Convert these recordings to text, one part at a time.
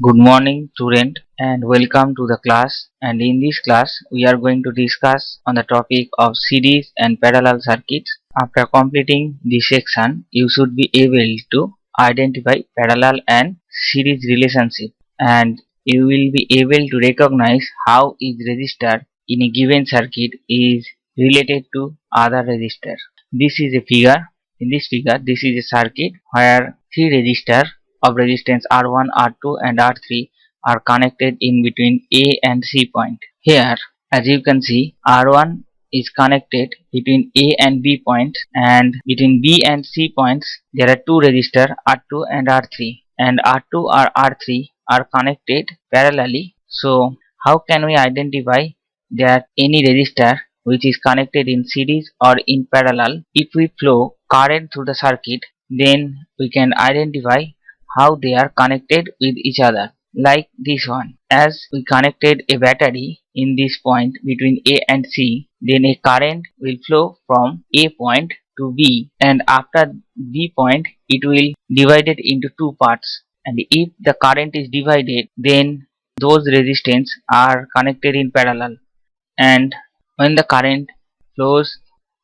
Good morning student and welcome to the class, and in this class we are going to discuss on the topic of series and parallel circuits. After completing this section you should be able to identify parallel and series relationship, and you will be able to recognize how each resistor in a given circuit is related to other resistor. This is a figure. In this figure, this is a circuit where three resistors of resistance R1, R2 and R3 are connected in between A and C point. Here, as you can see, R1 is connected between A and B points, and between B and C points there are two resistors R2 and R3, and R2 or R3 are connected parallelly. So how can we identify that any resistor which is connected in series or in parallel? If we flow current through the circuit, then we can identify how they are connected with each other, like this one. As we connected a battery in this point between A and C, then a current will flow from A point to B, and after B point it will divide it into two parts, and if the current is divided, then those resistance are connected in parallel, and when the current flows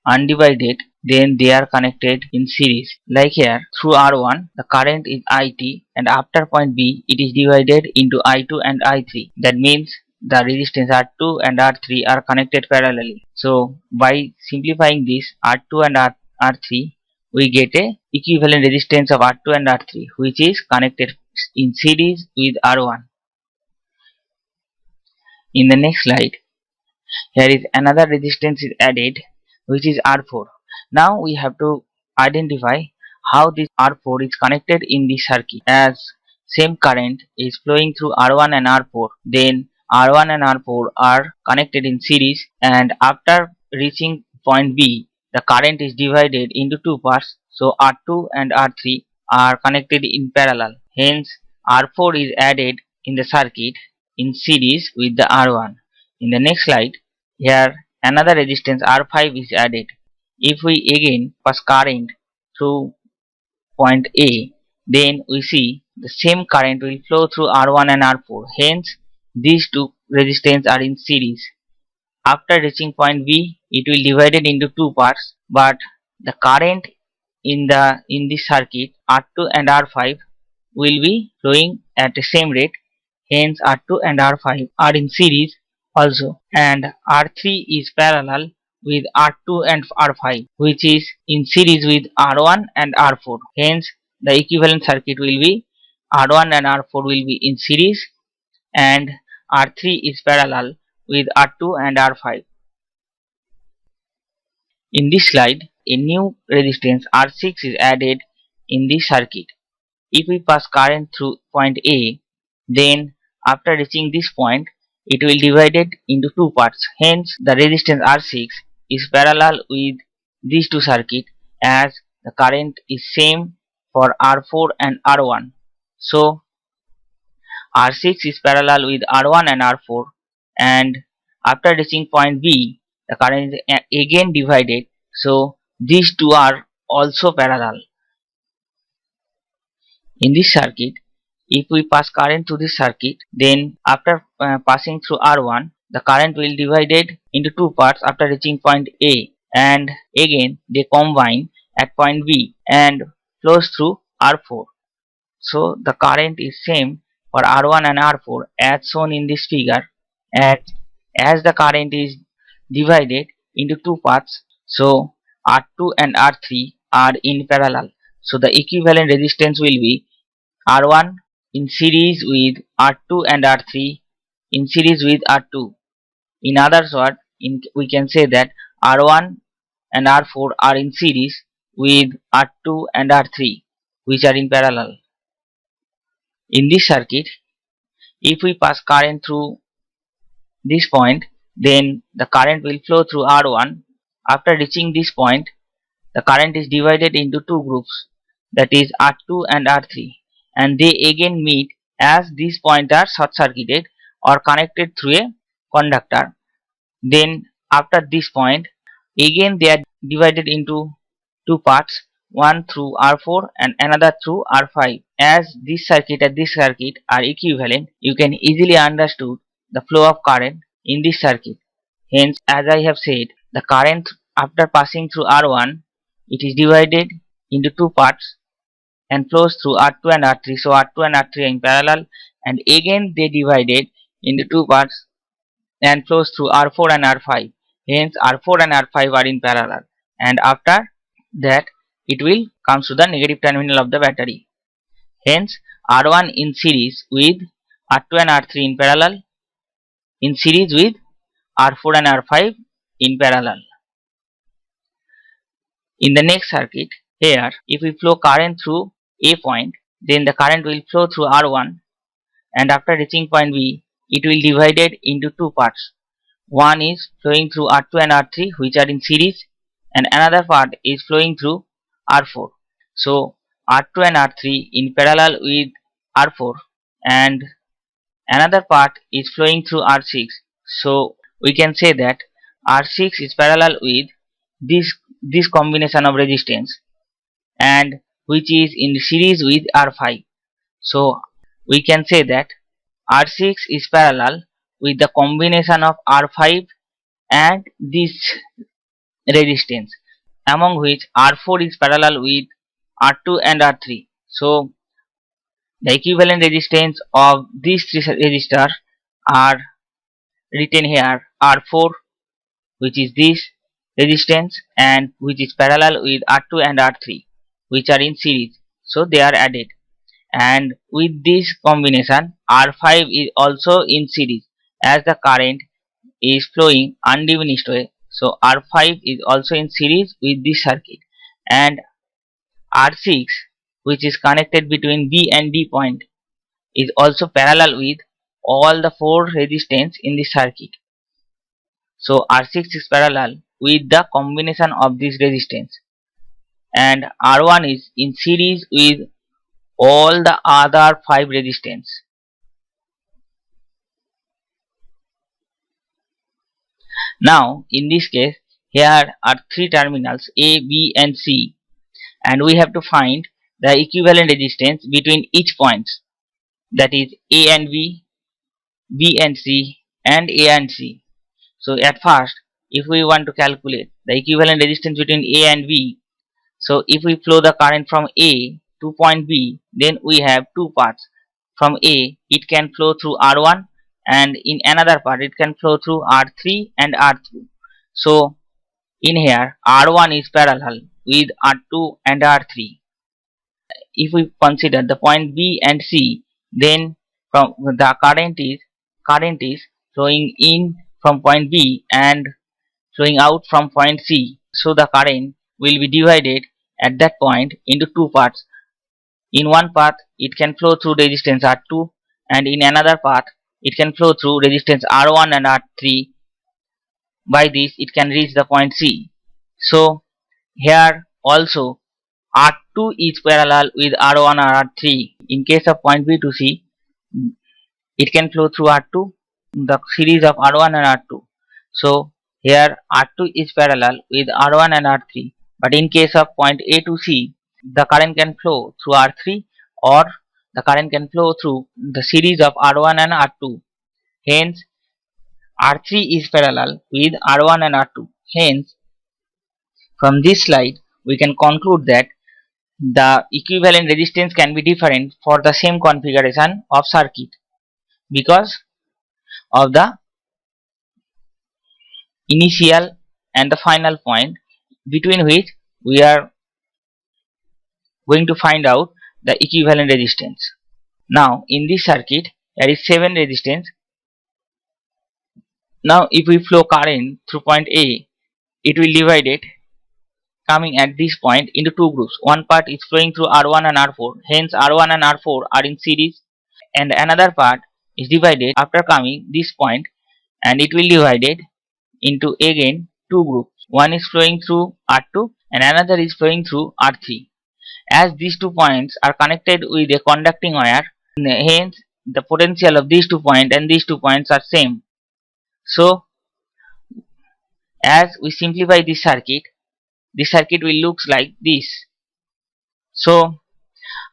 undivided, then they are connected in series. Like here, through R1 the current is IT, and after point B it is divided into I2 and I3. That means the resistance R2 and R3 are connected parallelly. So by simplifying this R2 and R3, we get a equivalent resistance of R2 and R3, which is connected in series with R1. In the next slide, here is another resistance is added, which is R4. Now we have to identify how this R4 is connected in the circuit. As same current is flowing through R1 and R4, then R1 and R4 are connected in series, and after reaching point B the current is divided into two parts, so R2 and R3 are connected in parallel. Hence R4 is added in the circuit in series with the R1. In the next slide, here another resistance R5 is added. If we again pass current through point A, then we see the same current will flow through R1 and R4. Hence these two resistance are in series. After reaching point B, it will divide it into two parts, but the current in this circuit R2 and R5 will be flowing at the same rate. Hence R2 and R5 are in series also, and R3 is parallel with R2 and R5, which is in series with R1 and R4. Hence the equivalent circuit will be R1 and R4 will be in series, and R3 is parallel with R2 and R5. In this slide, a new resistance R6 is added in this circuit. If we pass current through point A, then after reaching this point it will divide it into two parts. Hence the resistance R6 is parallel with these two circuits, as the current is same for R4 and R1. So R6 is parallel with R1 and R4, and after reaching point B the current is again divided, so these two are also parallel. In this circuit, if we pass current through this circuit, then after passing through R1 the current will divided into two parts after reaching point A, and again they combine at point B and flows through R4. So the current is same for R1 and R4 as shown in this figure, and as the current is divided into two parts, so R2 and R3 are in parallel. So the equivalent resistance will be R1 in series with R2 and R3 in series with R2. In other words, we can say that R1 and R4 are in series with R2 and R3, which are in parallel. In this circuit, if we pass current through this point, then the current will flow through R1. After reaching this point, the current is divided into two groups, that is R2 and R3, and they again meet as these points are short circuited or connected through a conductor. Then after this point, again they are divided into two parts, one through R4 and another through R5, as this circuit and this circuit are equivalent, you can easily understood the flow of current in this circuit. Hence, as I have said, the current after passing through R1, it is divided into two parts and flows through R2 and R3. So R2 and R3 are in parallel, and again they divided into two parts and flows through R4 and R5. Hence R4 and R5 are in parallel, and after that it will come to the negative terminal of the battery. Hence R1 in series with R2 and R3 in parallel, in series with R4 and R5 in parallel. In the next circuit, here if we flow current through A point, then the current will flow through R1, and after reaching point B, it will divided into two parts. One is flowing through R2 and R3, which are in series, and another part is flowing through R4. So R2 and R3 in parallel with R4, and another part is flowing through R6. So we can say that R6 is parallel with this combination of resistance, and which is in series with R5. So we can say that R6 is parallel with the combination of R5 and this resistance, among which R4 is parallel with R2 and R3. So the equivalent resistance of these three resistors are written here: R4, which is this resistance, and which is parallel with R2 and R3, which are in series. So they are added, and with this combination R5 is also in series, as the current is flowing undiminished way. So R5 is also in series with this circuit, and R6, which is connected between B and D point, is also parallel with all the four resistance in the circuit. So R6 is parallel with the combination of this resistance, and R1 is in series with all the other five resistance. Now in this case, here are three terminals A, B and C, and we have to find the equivalent resistance between each points, that is A and B, B and C, and A and C. So at first, if we want to calculate the equivalent resistance between A and B, so if we flow the current from A to point B, then we have two paths. From A, it can flow through R1, and in another part it can flow through R3 and R2. So in here R1 is parallel with R2 and R3. If we consider the point B and C, then from the current is flowing in from point B and flowing out from point C. So the current will be divided at that point into two parts. In one path it can flow through resistance R2, and in another path it can flow through resistance R1 and R3. By this it can reach the point C. So here also R2 is parallel with R1 or R3. In case of point B to C, it can flow through R2, the series of R1 and R2. So here R2 is parallel with R1 and R3. But in case of point A to C, the current can flow through R3, or the current can flow through the series of R1 and R2. Hence R3 is parallel with R1 and R2. Hence from this slide we can conclude that the equivalent resistance can be different for the same configuration of circuit, because of the initial and the final point between which we are going to find out the equivalent resistance. Now in this circuit there is 7 resistance. Now if we flow current through point A, it will divide it coming at this point into two groups. One part is flowing through R1 and R4, hence R1 and R4 are in series, and another part is divided after coming this point, and it will divided into again two groups. One is flowing through R2 and another is flowing through R3. As these 2 points are connected with a conducting wire, hence the potential of these 2 points and these 2 points are same. So as we simplify this circuit will looks like this. So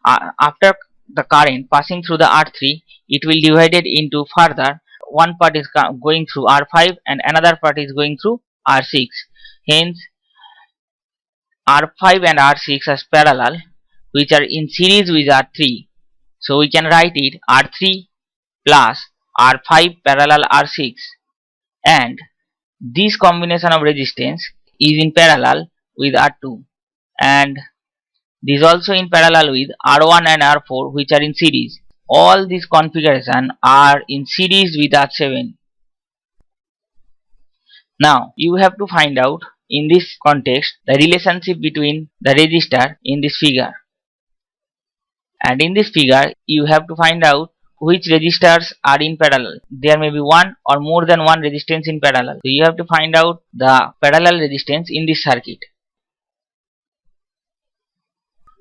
after the current passing through the R3, it will divide it into further. One part is going through R5 and another part is going through R6. Hence, R5 and R6 are parallel, which are in series with R3. So we can write it R3 plus R5 parallel R6, and this combination of resistance is in parallel with R2, and this also in parallel with R1 and R4, which are in series. All these configuration are in series with R7. Now you have to find out in this context the relationship between the resistor in this figure, and in this figure you have to find out which resistors are in parallel. There may be one or more than one resistance in parallel. So you have to find out the parallel resistance in this circuit.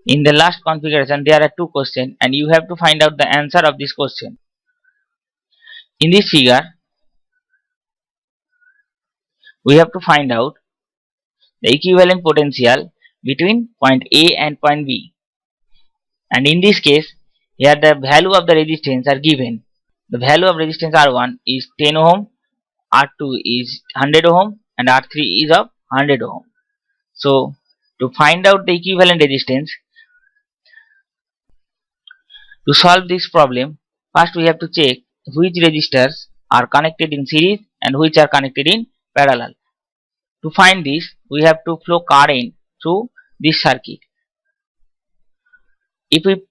In the last configuration there are two questions and you have to find out the answer of this question. In this figure we have to find out the equivalent potential between point A and point B, and in this case here the value of the resistance are given. The value of resistance R1 is 10 ohm, R2 is 100 ohm and R3 is of 100 ohm. So to find out the equivalent resistance, to solve this problem, first we have to check which resistors are connected in series and which are connected in parallel. To find this, we have to flow current through this circuit. If we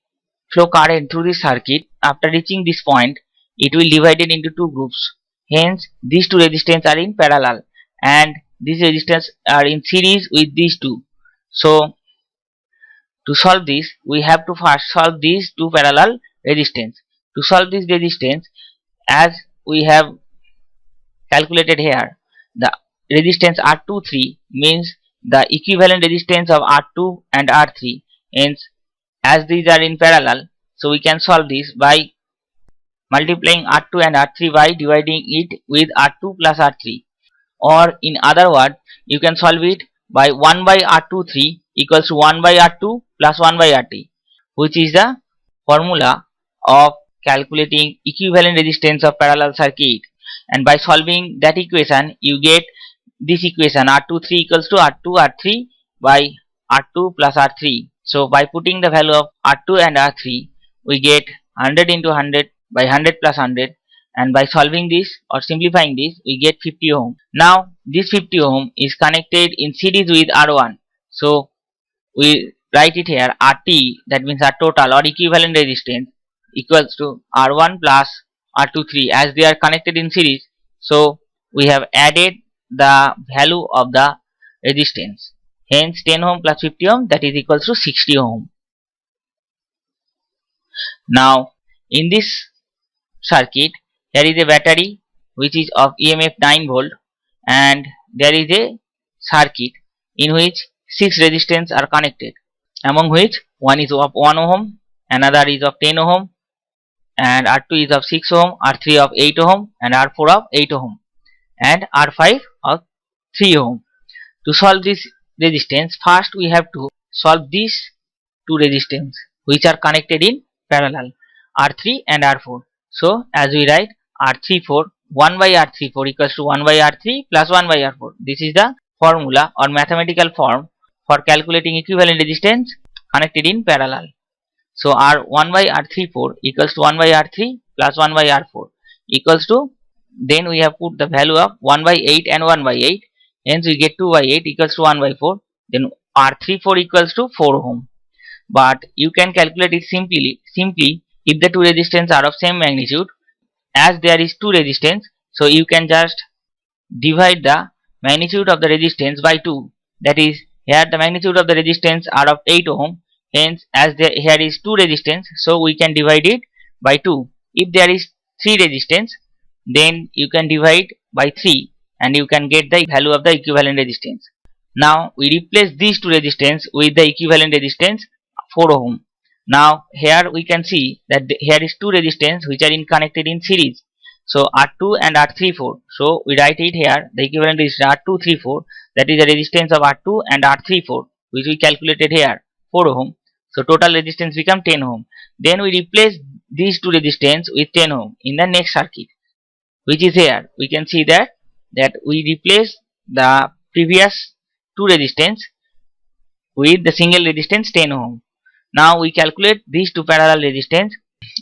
flow current through this circuit, after reaching this point, it will divide it into two groups. Hence, these two resistors are in parallel and these resistors are in series with these two. So, to solve this, we have to first solve these two parallel resistance. To solve this resistance, as we have calculated here, the resistance R23 means the equivalent resistance of R2 and R3. Hence, as these are in parallel, so we can solve this by multiplying R2 and R3 by dividing it with R2 plus R3. Or in other words, you can solve it by 1 by R23 equals to 1 by R2 plus 1 by RT, which is the formula of calculating equivalent resistance of parallel circuit. And by solving that equation, you get this equation R23 equals to R2 R3 by R2 plus R3. So by putting the value of R2 and R3, we get 100 into 100 by 100 plus 100, and by solving this or simplifying this, we get 50 ohm. Now this 50 ohm is connected in series with R1. So we write it here RT, that means our total or equivalent resistance, equals to R1 plus R23, as they are connected in series. So we have added the value of the resistance. Hence 10 ohm plus 50 ohm, that is equals to 60 ohm. Now in this circuit, there is a battery which is of EMF 9 volt, and there is a circuit in which 6 resistance are connected, among which one is of 1 ohm, another is of 10 ohm, and R2 is of 6 ohm, R3 of 8 ohm, and R4 of 8 ohm, and R5 of 3 ohm. To solve this resistance, first we have to solve these two resistance which are connected in parallel, R3 and R4. So as we write R34, 1 by R34 equals to 1 by R3 plus 1 by R4. This is the formula or mathematical form for calculating equivalent resistance connected in parallel. So R1 by R34 equals to 1 by R3 plus 1 by R4 equals to, then we have put the value of 1 by 8 and 1 by 8. Hence we get 2 by 8 equals to 1 by 4. Then R34 equals to 4 ohm. But you can calculate it simply if the two resistance are of same magnitude. As there is two resistance, so you can just divide the magnitude of the resistance by 2. That is, here the magnitude of the resistance are of 8 ohm. Hence, as here is 2 resistance, so we can divide it by 2. If there is 3 resistance, then you can divide by 3 and you can get the value of the equivalent resistance. Now we replace these two resistance with the equivalent resistance 4 ohm. Now here we can see that here is two resistance which are connected in series. So R2 and R34. So we write it here, the equivalent is R234, that is the resistance of R2 and R34, which we calculated here 4 ohm. So total resistance become 10 ohm. Then we replace these two resistance with 10 ohm in the next circuit, which is here. We can see that we replace the previous two resistance with the single resistance 10 ohm. Now we calculate these two parallel resistance.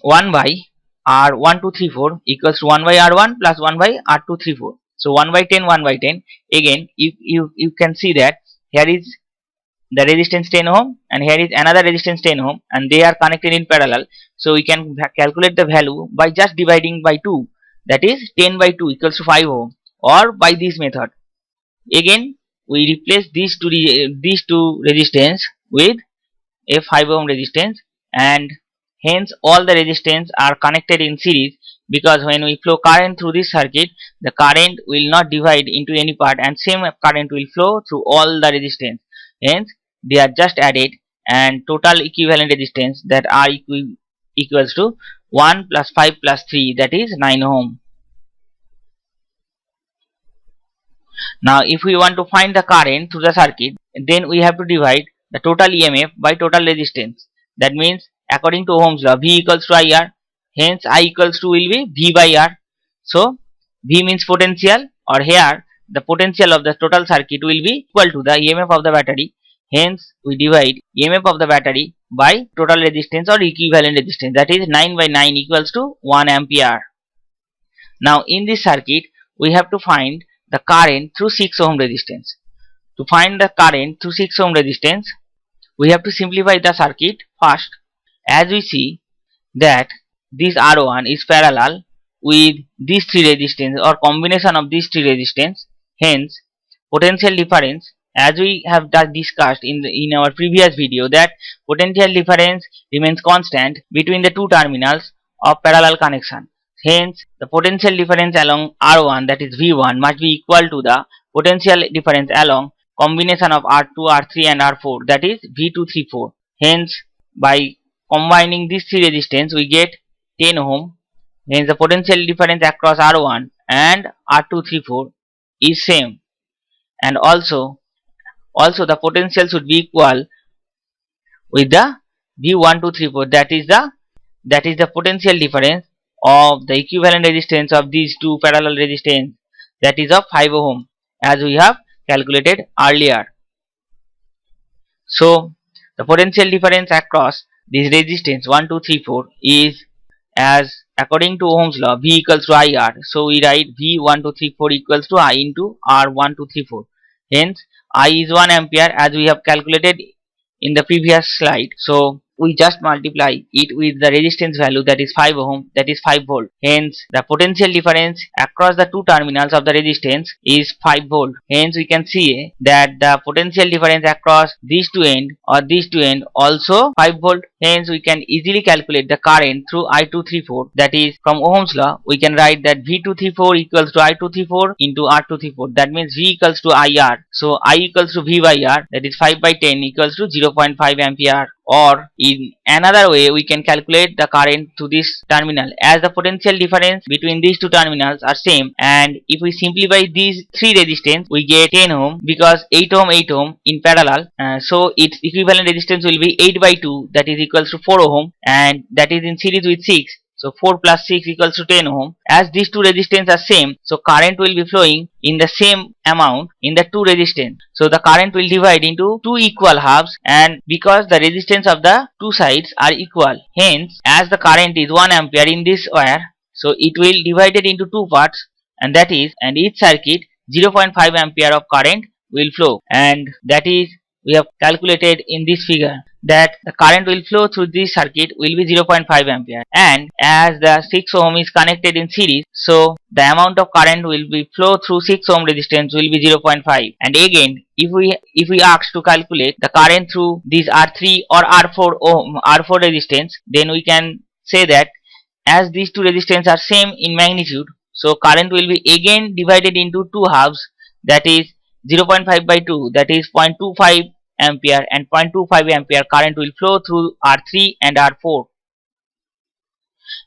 1 by R1234 equals to 1 by R1 plus 1 by R234. So 1 by 10, 1 by 10. Again, you can see that here is the resistance 10 ohm and here is another resistance 10 ohm and they are connected in parallel. So we can calculate the value by just dividing by 2, that is 10 by 2 equals to 5 ohm, or by this method. Again we replace these two resistance with a 5 ohm resistance, and hence all the resistance are connected in series, because when we flow current through this circuit, the current will not divide into any part and same current will flow through all the resistance. Hence they are just added, and total equivalent resistance that are equals to 1 plus 5 plus 3, that is 9 ohm. Now if we want to find the current through the circuit, then we have to divide the total EMF by total resistance. That means according to Ohm's law, V equals to IR, hence I equals to will be V by R. So V means potential, or here the potential of the total circuit will be equal to the EMF of the battery. Hence we divide EMF of the battery by total resistance or equivalent resistance, that is 9 by 9 equals to 1 ampere. Now in this circuit we have to find the current through 6 ohm resistance. To find the current through 6 ohm resistance, we have to simplify the circuit first. As we see that this R1 is parallel with these three resistance or combination of these three resistance, hence potential difference, as we have discussed in our previous video, that potential difference remains constant between the two terminals of parallel connection. Hence the potential difference along R1, that is V1, must be equal to the potential difference along combination of R2, R3 and R4, that is V234. Hence by combining these three resistance we get 10 ohm. Hence the potential difference across R1 and R234 is same, and also the potential should be equal with the V1234, that is the potential difference of the equivalent resistance of these two parallel resistance, that is of 5 ohm, as we have calculated earlier. So the potential difference across this resistance 1, 2, 3, 4 is, as according to Ohm's law, V equals to IR. So we write V1234 equals to I into R1234. Hence I is 1 ampere, as we have calculated in the previous slide. So we just multiply it with the resistance value, that is 5 ohm, that is 5 volt. Hence the potential difference across the two terminals of the resistance is 5 volt. Hence we can see that the potential difference across these two end also 5 volt. Hence we can easily calculate the current through I234, that is from Ohm's law we can write that V234 equals to I234 into R234, that means V equals to IR. So I equals to V by R, that is 5 by 10 equals to 0.5 ampere. Or in another way we can calculate the current to this terminal, as the potential difference between these two terminals are same, and if we simplify these three resistance we get 10 ohm, because 8 ohm in parallel, so its equivalent resistance will be 8 by 2, that is equals to 4 ohm, and that is in series with 6. So 4 plus 6 equals to 10 ohm. As these two resistance are same, so current will be flowing in the same amount in the two resistance. So the current will divide into two equal halves, and because the resistance of the two sides are equal, hence as the current is 1 ampere in this wire, so it will divided into two parts, and each circuit 0.5 ampere of current will flow, and that is we have calculated in this figure, that the current will flow through this circuit will be 0.5 ampere, and as the 6 ohm is connected in series, so the amount of current will be flow through 6 ohm resistance will be 0.5. And again if we ask to calculate the current through these R3 or R4 resistance, then we can say that as these two resistance are same in magnitude, so current will be again divided into two halves, that is 0.5 by 2, that is 0.25 ampere, and 0.25 ampere current will flow through R3 and R4.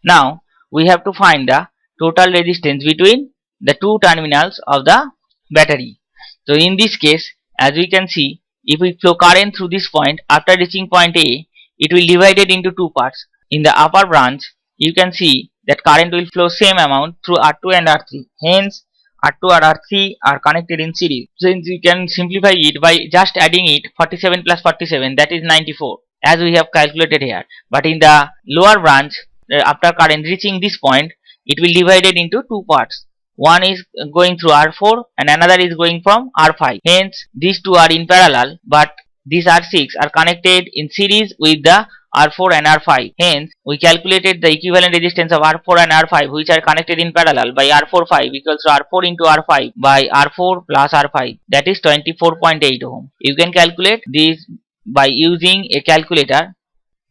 Now we have to find the total resistance between the two terminals of the battery. So in this case, as we can see, if we flow current through this point, after reaching point A, it will divide it into two parts. In the upper branch, you can see that current will flow same amount through R2 and R3. Hence, R2 and R3 are connected in series. Since you can simplify it by just adding it 47 plus 47, that is 94, as we have calculated here. But in the lower branch, after current reaching this point, it will divide it into two parts. One is going through R4 and another is going from R5. Hence, these two are in parallel, but these R6 are connected in series with the R4 and R5. Hence, we calculated the equivalent resistance of R4 and R5, which are connected in parallel, by R4 5 equals to R4 into R5 by R4 plus R5, that is 24.8 ohm. You can calculate this by using a calculator.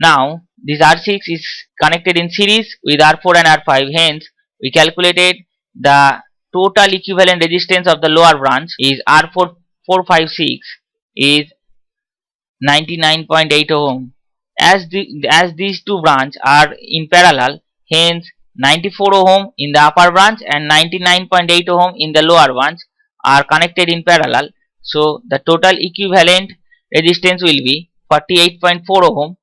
Now, this R6 is connected in series with R4 and R5. Hence, we calculated the total equivalent resistance of the lower branch is R4 456 is 99.8 ohm. As these two branches are in parallel, hence 94 ohm in the upper branch and 99.8 ohm in the lower branch are connected in parallel. So the total equivalent resistance will be 48.4 ohm,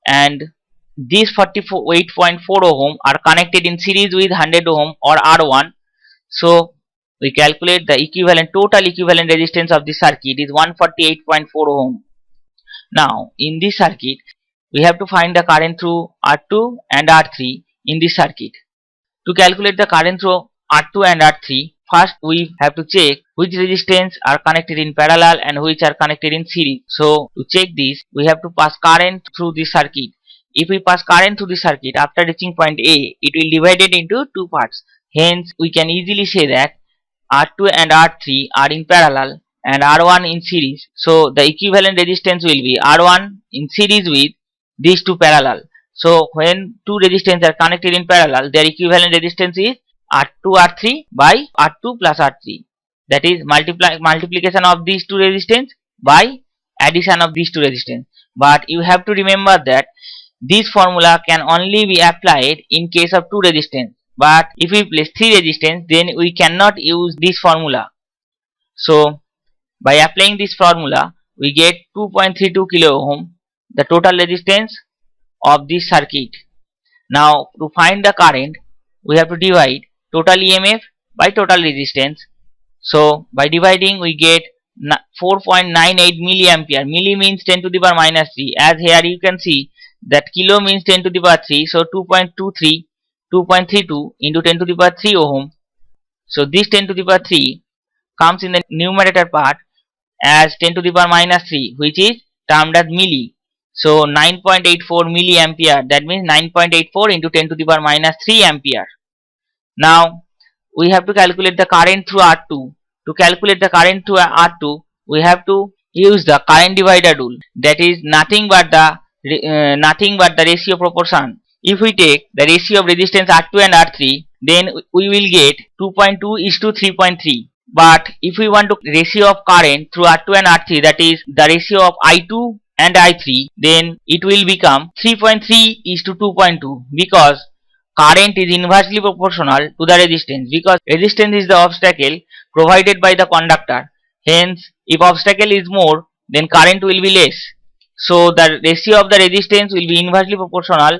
and these 48.4 ohm are connected in series with 100 ohm or R1. So we calculate the total equivalent resistance of the circuit is 148.4 ohm. Now in this circuit, we have to find the current through R2 and R3 in this circuit. To calculate the current through R2 and R3, first we have to check which resistance are connected in parallel and which are connected in series. So to check this, we have to pass current through this circuit. If we pass current through the circuit after reaching point A, it will divide it into two parts. Hence, we can easily say that R2 and R3 are in parallel and R1 in series. So the equivalent resistance will be R1 in series with these two parallel. So when two resistors are connected in parallel, their equivalent resistance is R2 R3 by R2 plus R3. That is multiplication of these two resistors by addition of these two resistors. But you have to remember that this formula can only be applied in case of two resistors. But if we place three resistors, then we cannot use this formula. So by applying this formula, we get 2.32 kilo ohm, the total resistance of this circuit. Now to find the current, we have to divide total EMF by total resistance. So by dividing, we get 4.98 milliampere. Milli means 10 to the power minus 3. As here you can see that kilo means 10 to the power 3. So 2.32 into 10 to the power 3 ohm. So this 10 to the power 3 comes in the numerator part as 10 to the power minus 3, which is termed as milli. So 9.84 milliampere, that means 9.84 into 10 to the power minus 3 ampere. Now we have to calculate the current through R2. To calculate the current through R2, we have to use the current divider rule. That is nothing but the ratio proportion. If we take the ratio of resistance R2 and R3, then we will get 2.2 is to 3.3. But if we want to ratio of current through R2 and R3, that is the ratio of I2 and I3, then it will become 3.3 is to 2.2, because current is inversely proportional to the resistance, because resistance is the obstacle provided by the conductor. Hence, if obstacle is more, then current will be less. So the ratio of the resistance will be inversely proportional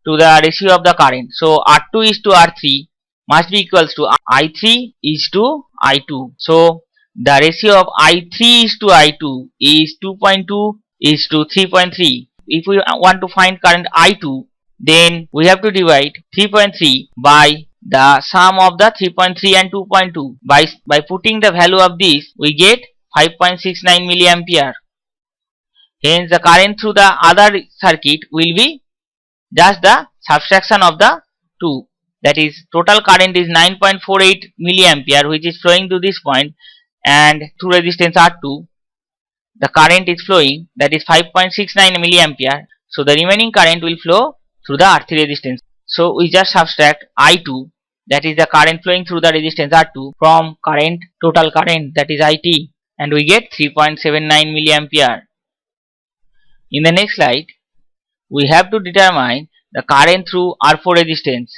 to the ratio of the current. So R2 is to R3 must be equals to I3 is to I2. So the ratio of I3 is to I2 is 2.2 is to 3.3. If we want to find current I2, then we have to divide 3.3 by the sum of the 3.3 and 2.2. By putting the value of this, we get 5.69 milliampere. Hence the current through the other circuit will be just the subtraction of the two. That is, total current is 9.48 milliampere, which is flowing to this point, and through resistance R2 the current is flowing, that is 5.69 milliampere. So the remaining current will flow through the R3 resistance. So we just subtract I2, that is the current flowing through the resistance R2, from total current, that is IT, and we get 3.79 milliampere. In the next slide, we have to determine the current through R4 resistance.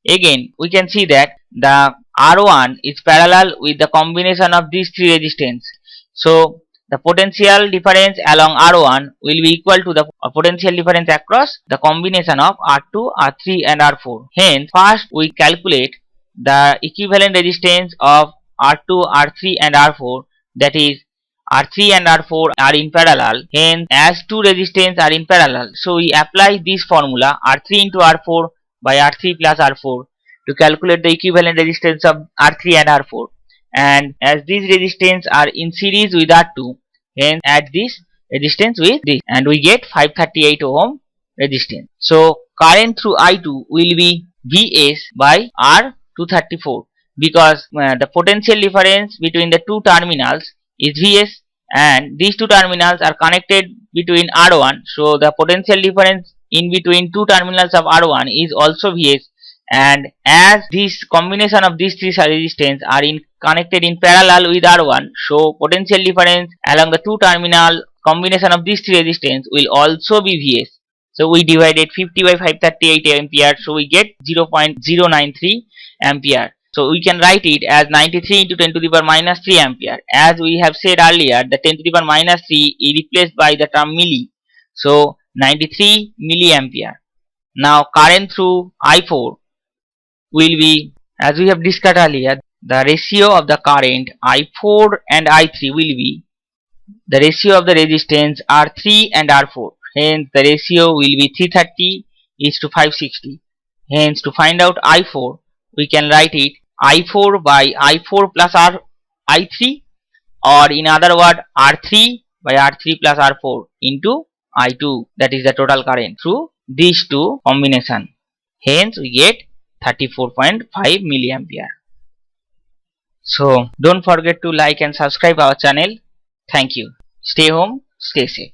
Again, we can see that the R1 is parallel with the combination of these three resistance. So the potential difference along R1 will be equal to the potential difference across the combination of R2, R3 and R4. Hence, first we calculate the equivalent resistance of R2, R3 and R4, that is R3 and R4 are in parallel. Hence, as two resistance are in parallel, so we apply this formula R3 into R4 by R3 plus R4 to calculate the equivalent resistance of R3 and R4. And as these resistance are in series with R2, hence add this resistance with this and we get 538 ohm resistance. So current through I2 will be Vs by R234 because the potential difference between the two terminals is Vs and these two terminals are connected between R1, so the potential difference in between two terminals of R1 is also Vs, and as this combination of these three resistance are connected in parallel with R1, so potential difference along the two terminal combination of these three resistance will also be Vs. So we divided 50 by 538 ampere, so we get 0.093 ampere. So we can write it as 93 into 10 to the power minus 3 ampere. As we have said earlier, the 10 to the power minus 3 is replaced by the term milli. So 93 milliampere. Now current through I4 will be, as we have discussed earlier, the ratio of the current I4 and I3 will be the ratio of the resistance R3 and R4. Hence the ratio will be 330 is to 560. Hence to find out I4, we can write it I4 by I4 plus I3, or in other word R3 by R3 plus R4 into I2, that is the total current through these two combination. Hence we get 34.5 milliampere. So don't forget to like and subscribe our channel. Thank you. Stay home, stay safe.